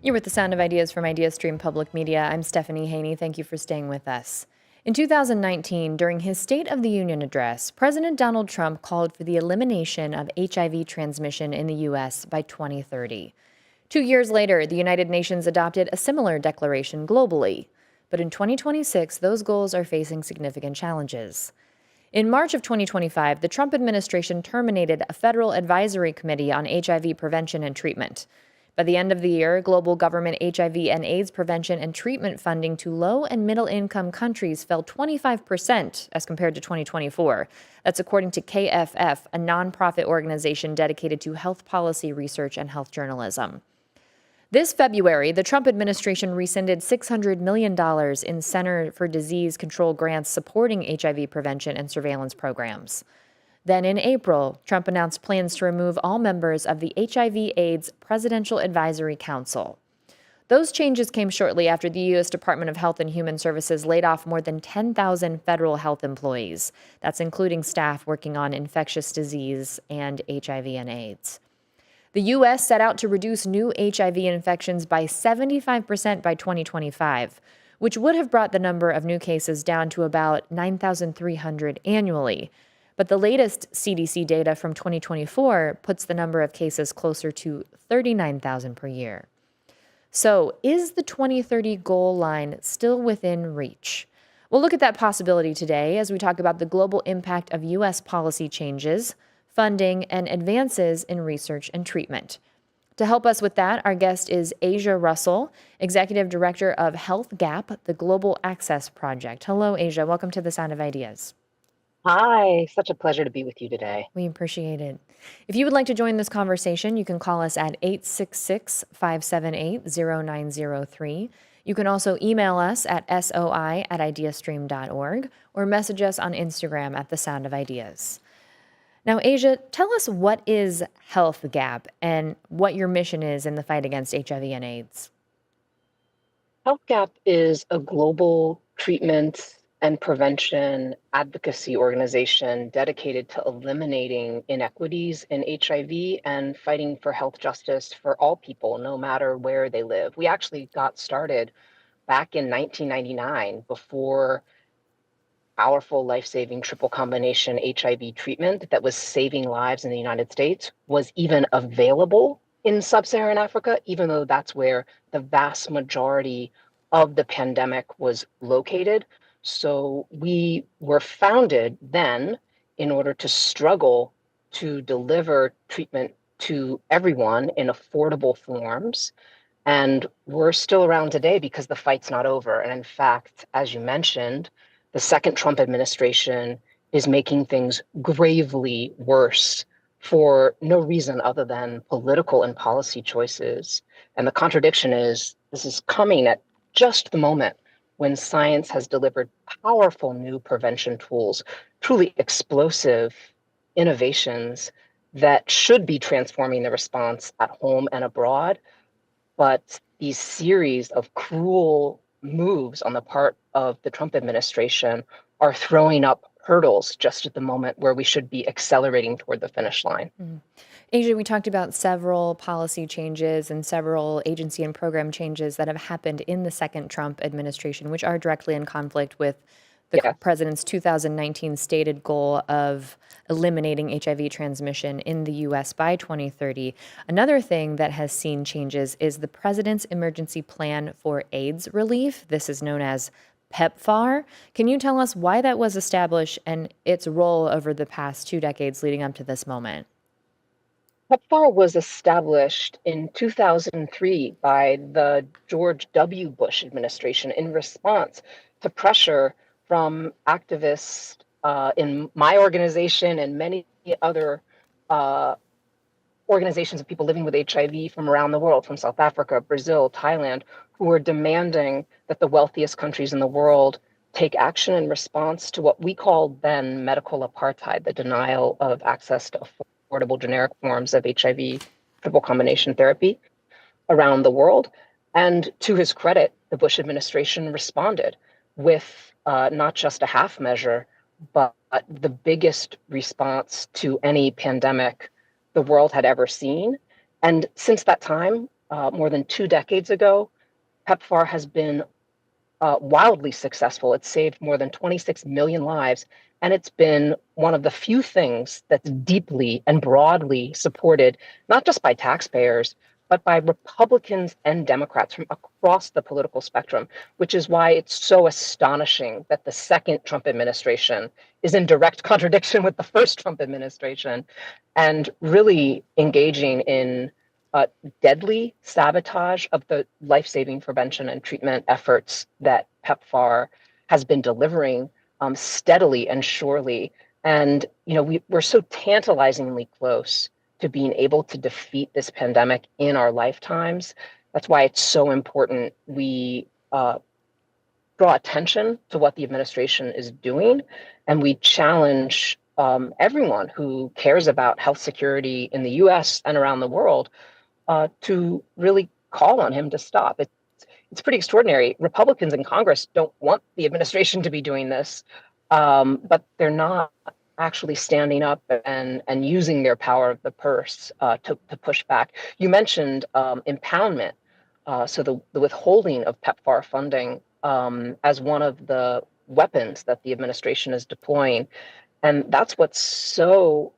You're with the Sound of Ideas from IdeaStream Public Media. I'm Stephanie Haney. Thank you for staying with us. In 2019, during his State of the Union address, President Donald Trump called for the elimination of HIV transmission in the U.S. by 2030. 2 years later, the United Nations adopted a similar declaration globally. But in 2026, those goals are facing significant challenges. In March of 2025, the Trump administration terminated a federal advisory committee on HIV prevention and treatment. By the end of the year, global government HIV and AIDS prevention and treatment funding to low and middle income countries fell 25% as compared to 2024. That's according to KFF, a nonprofit organization dedicated to health policy research and health journalism. This February, the Trump administration rescinded $600 million in Center for Disease Control grants supporting HIV prevention and surveillance programs. Then in April, Trump announced plans to remove all members of the HIV/AIDS Presidential Advisory Council. Those changes came shortly after the U.S. Department of Health and Human Services laid off more than 10,000 federal health employees. That's including staff working on infectious disease and HIV and AIDS. The U.S. set out to reduce new HIV infections by 75% by 2025, which would have brought the number of new cases down to about 9,300 annually. But the latest CDC data from 2024 puts the number of cases closer to 39,000 per year. So, is the 2030 goal line still within reach? We'll look at that possibility today as we talk about the global impact of U.S. policy changes, funding, and advances in research and treatment. To help us with that, our guest is Asia Russell, Executive Director of Health Gap, the Global Access Project. Hello, Asia. Welcome to the Sound of Ideas. Hi, such a pleasure to be with you today. We appreciate it. If you would like to join this conversation, you can call us at 866-578-0903. You can also email us at soi@ideastream.org or message us on Instagram at The Sound of Ideas. Now, Asia, tell us what is Health Gap and what your mission is in the fight against HIV and AIDS. Health Gap is a global treatment and prevention advocacy organization dedicated to eliminating inequities in HIV and fighting for health justice for all people, no matter where they live. We actually got started back in 1999 before powerful life-saving triple combination HIV treatment that was saving lives in the United States was even available in sub-Saharan Africa, even though that's where the vast majority of the pandemic was located. So we were founded then in order to struggle to deliver treatment to everyone in affordable forms. And we're still around today because the fight's not over. And in fact, as you mentioned, the second Trump administration is making things gravely worse for no reason other than political and policy choices. And the contradiction is this is coming at just the moment when science has delivered powerful new prevention tools, truly explosive innovations that should be transforming the response at home and abroad. But these series of cruel moves on the part of the Trump administration are throwing up hurdles just at the moment where we should be accelerating toward the finish line. Asia, we talked about several policy changes and several agency and program changes that have happened in the second Trump administration, which are directly in conflict with the Yes. president's 2019 stated goal of eliminating HIV transmission in the U.S. by 2030. Another thing that has seen changes is the president's emergency plan for AIDS relief. This is known as PEPFAR. Can you tell us why that was established and its role over the past 2 decades leading up to this moment? PEPFAR was established in 2003 by the George W. Bush administration in response to pressure from activists in my organization and many other organizations of people living with HIV from around the world, from South Africa, Brazil, Thailand, who were demanding that the wealthiest countries in the world take action in response to what we called then medical apartheid, the denial of access to affordable generic forms of HIV triple combination therapy around the world. And to his credit, the Bush administration responded with not just a half measure, but the biggest response to any pandemic the world had ever seen. And since that time, more than 2 decades ago, PEPFAR has been wildly successful. It's saved more than 26 million lives, and it's been one of the few things that's deeply and broadly supported, not just by taxpayers, but by Republicans and Democrats from across the political spectrum, which is why it's so astonishing that the second Trump administration is in direct contradiction with the first Trump administration and really engaging in uh, deadly sabotage of the life-saving prevention and treatment efforts that PEPFAR has been delivering steadily and surely. And we're so tantalizingly close to being able to defeat this pandemic in our lifetimes. That's why it's so important we draw attention to what the administration is doing, and we challenge everyone who cares about health security in the US and around the world to really call on him to stop. It's pretty extraordinary. Republicans in Congress don't want the administration to be doing this, but they're not actually standing up and using their power of the purse to push back. You mentioned impoundment, so the withholding of PEPFAR funding as one of the weapons that the administration is deploying. And that's what's so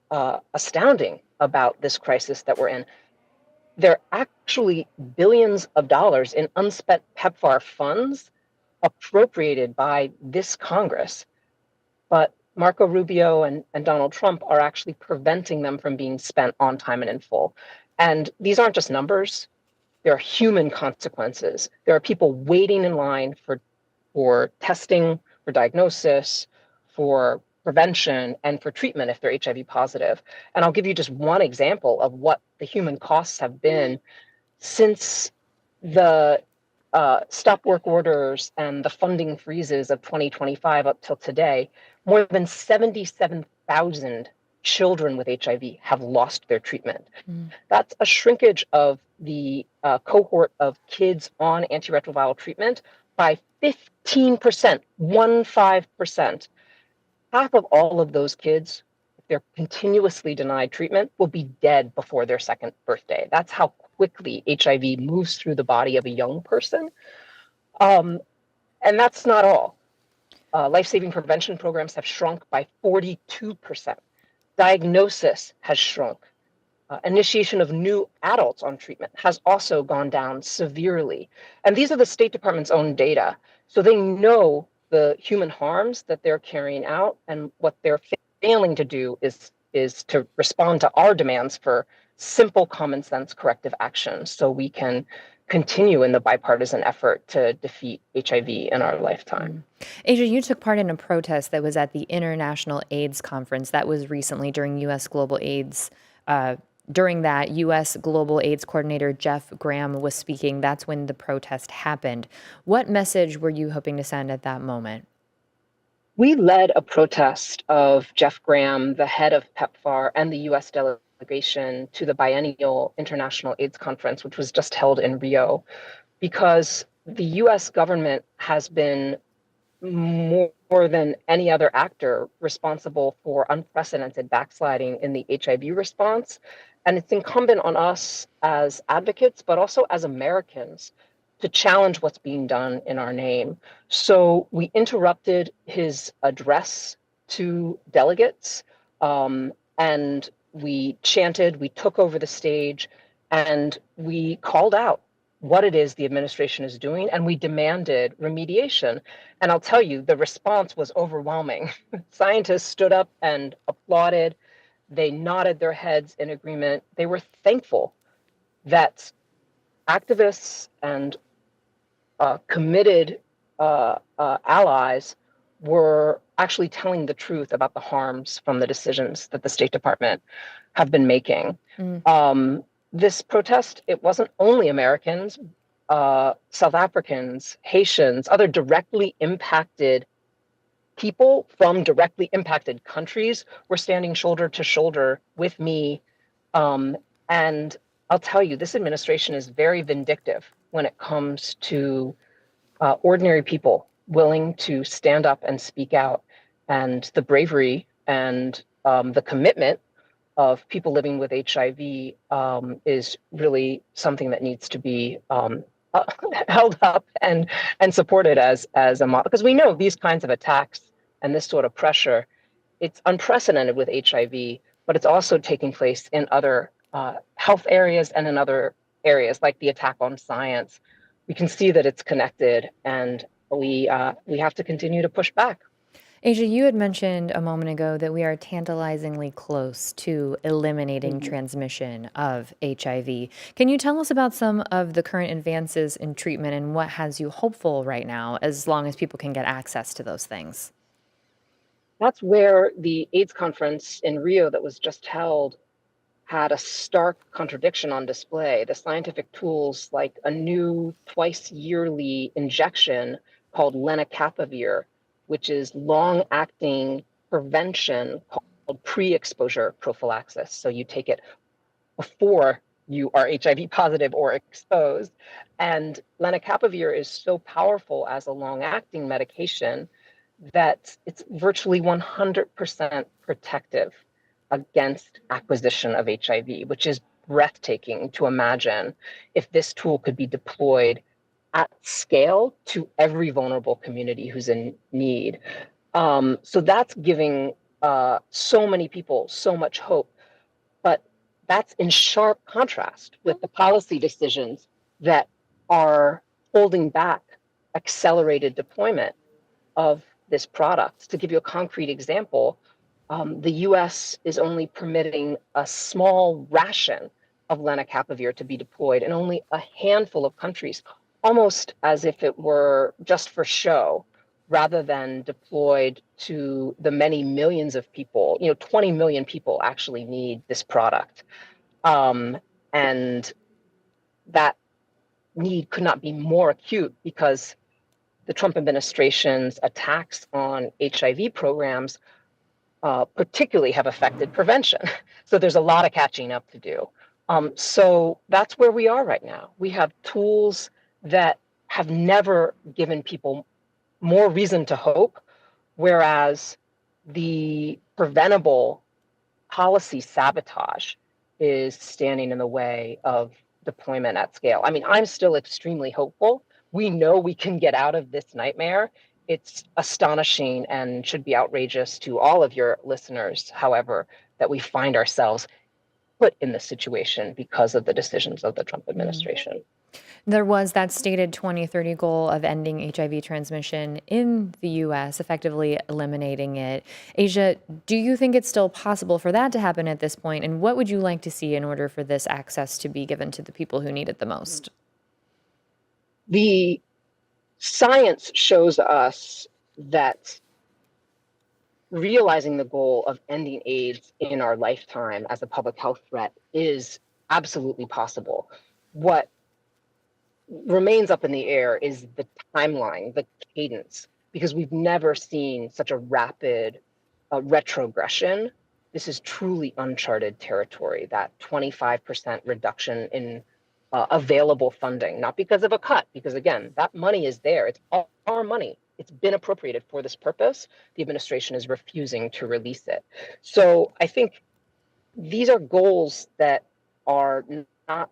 astounding about this crisis that we're in. There are actually billions of dollars in unspent PEPFAR funds appropriated by this Congress, but Marco Rubio and Donald Trump are actually preventing them from being spent on time and in full. And these aren't just numbers, there are human consequences. There are people waiting in line for testing, for diagnosis, for prevention, and for treatment if they're HIV positive. And I'll give you just one example of what the human costs have been since the stop work orders and the funding freezes of 2025 up till today. More than 77,000 children with HIV have lost their treatment. That's a shrinkage of the cohort of kids on antiretroviral treatment by 15%, 15%. Half of all of those kids, if they're continuously denied treatment, will be dead before their second birthday. That's how quickly HIV moves through the body of a young person. And that's not all. Life-saving prevention programs have shrunk by 42%. Diagnosis has shrunk. Initiation of new adults on treatment has also gone down severely. And these are the State Department's own data. So they know the human harms that they're carrying out, and what they're failing to do is to respond to our demands for simple common sense corrective actions so we can continue in the bipartisan effort to defeat HIV in our lifetime. Asia, you took part in a protest that was at the International AIDS Conference that was recently during U.S. Global AIDS. During that, U.S. Global AIDS Coordinator Jeff Graham was speaking. That's when the protest happened. What message were you hoping to send at that moment? We led a protest of Jeff Graham, the head of PEPFAR, and the U.S. delegation to the biennial International AIDS Conference, which was just held in Rio, because the U.S. government has been more than any other actor responsible for unprecedented backsliding in the HIV response. And it's incumbent on us as advocates, but also as Americans, to challenge what's being done in our name. So we interrupted his address to delegates, and we chanted, we took over the stage, and we called out what it is the administration is doing, and we demanded remediation. And I'll tell you, the response was overwhelming. Scientists stood up and applauded. They nodded their heads in agreement. They were thankful that activists and committed allies were actually telling the truth about the harms from the decisions that the State Department have been making. This protest, it wasn't only Americans, South Africans, Haitians, other directly impacted people from directly impacted countries were standing shoulder to shoulder with me. And I'll tell you, this administration is very vindictive when it comes to ordinary people willing to stand up and speak out. And the bravery and the commitment of people living with HIV is really something that needs to be held up and supported as a model, because we know these kinds of attacks and this sort of pressure, it's unprecedented with HIV, but it's also taking place in other health areas and in other areas like the attack on science. We can see that it's connected, and we have to continue to push back. Asia, you had mentioned a moment ago that we are tantalizingly close to eliminating Mhm. transmission of HIV. Can you tell us about some of the current advances in treatment and what has you hopeful right now, as long as people can get access to those things? That's where the AIDS conference in Rio that was just held had a stark contradiction on display. The scientific tools, like a new twice yearly injection called lenacapavir, which is long acting prevention called pre exposure prophylaxis. So you take it before you are HIV positive or exposed. And lenacapavir is so powerful as a long acting medication that it's virtually 100% protective against acquisition of HIV, which is breathtaking to imagine if this tool could be deployed at scale to every vulnerable community who's in need. So that's giving so many people so much hope. But that's in sharp contrast with the policy decisions that are holding back accelerated deployment of this product. To give you a concrete example, the US is only permitting a small ration of lenacapavir to be deployed in only a handful of countries, almost as if it were just for show, rather than deployed to the many millions of people. 20 million people actually need this product. And that need could not be more acute because the Trump administration's attacks on HIV programs particularly have affected prevention. So there's a lot of catching up to do. So that's where we are right now. We have tools that have never given people more reason to hope, whereas the preventable policy sabotage is standing in the way of deployment at scale. I mean, I'm still extremely hopeful. We know we can get out of this nightmare. It's astonishing and should be outrageous to all of your listeners, however, that we find ourselves put in this situation because of the decisions of the Trump administration. There was that stated 2030 goal of ending HIV transmission in the US, effectively eliminating it. Asia, do you think it's still possible for that to happen at this point? And what would you like to see in order for this access to be given to the people who need it the most? The science shows us that realizing the goal of ending AIDS in our lifetime as a public health threat is absolutely possible. What remains up in the air is the timeline, the cadence, because we've never seen such a rapid retrogression. This is truly uncharted territory, that 25% reduction in available funding, not because of a cut, because again, that money is there. It's all our money. It's been appropriated for this purpose. The administration is refusing to release it. So I think these are goals that are not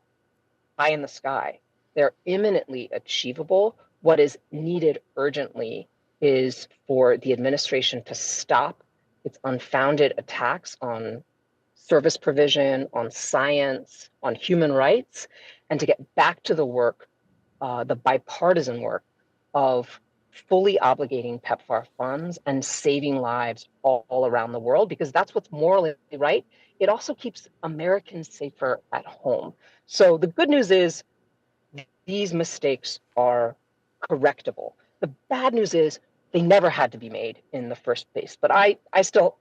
high in the sky. They're imminently achievable. What is needed urgently is for the administration to stop its unfounded attacks on service provision, on science, on human rights, and to get back to the work, the bipartisan work of fully obligating PEPFAR funds and saving lives all around the world, because that's what's morally right. It also keeps Americans safer at home. So the good news is these mistakes are correctable. The bad news is they never had to be made in the first place. But I still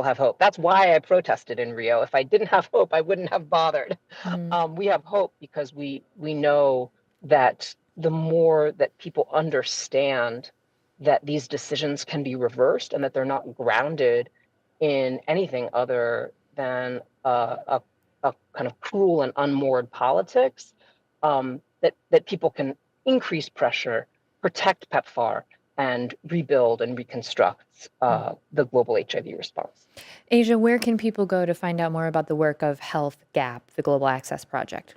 have hope. That's why I protested in Rio. If I didn't have hope, I wouldn't have bothered. Mm. We have hope because we know that the more that people understand that these decisions can be reversed and that they're not grounded in anything other than a kind of cruel and unmoored politics, that people can increase pressure, protect PEPFAR, and rebuild and reconstruct the global HIV response. Asia, where can people go to find out more about the work of Health Gap, the Global Access Project?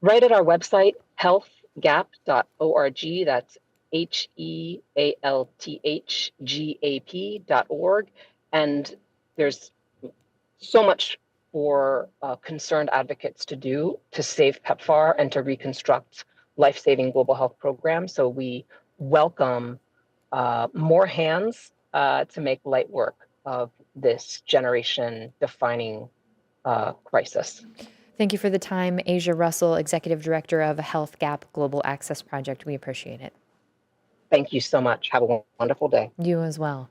Right at our website, healthgap.org. That's HEALTHGAP.org. And there's so much for concerned advocates to do to save PEPFAR and to reconstruct life-saving global health programs. So we welcome more hands to make light work of this generation-defining crisis. Thank you for the time, Asia Russell, Executive Director of Health Gap Global Access Project. We appreciate it. Thank you so much. Have a wonderful day. You as well.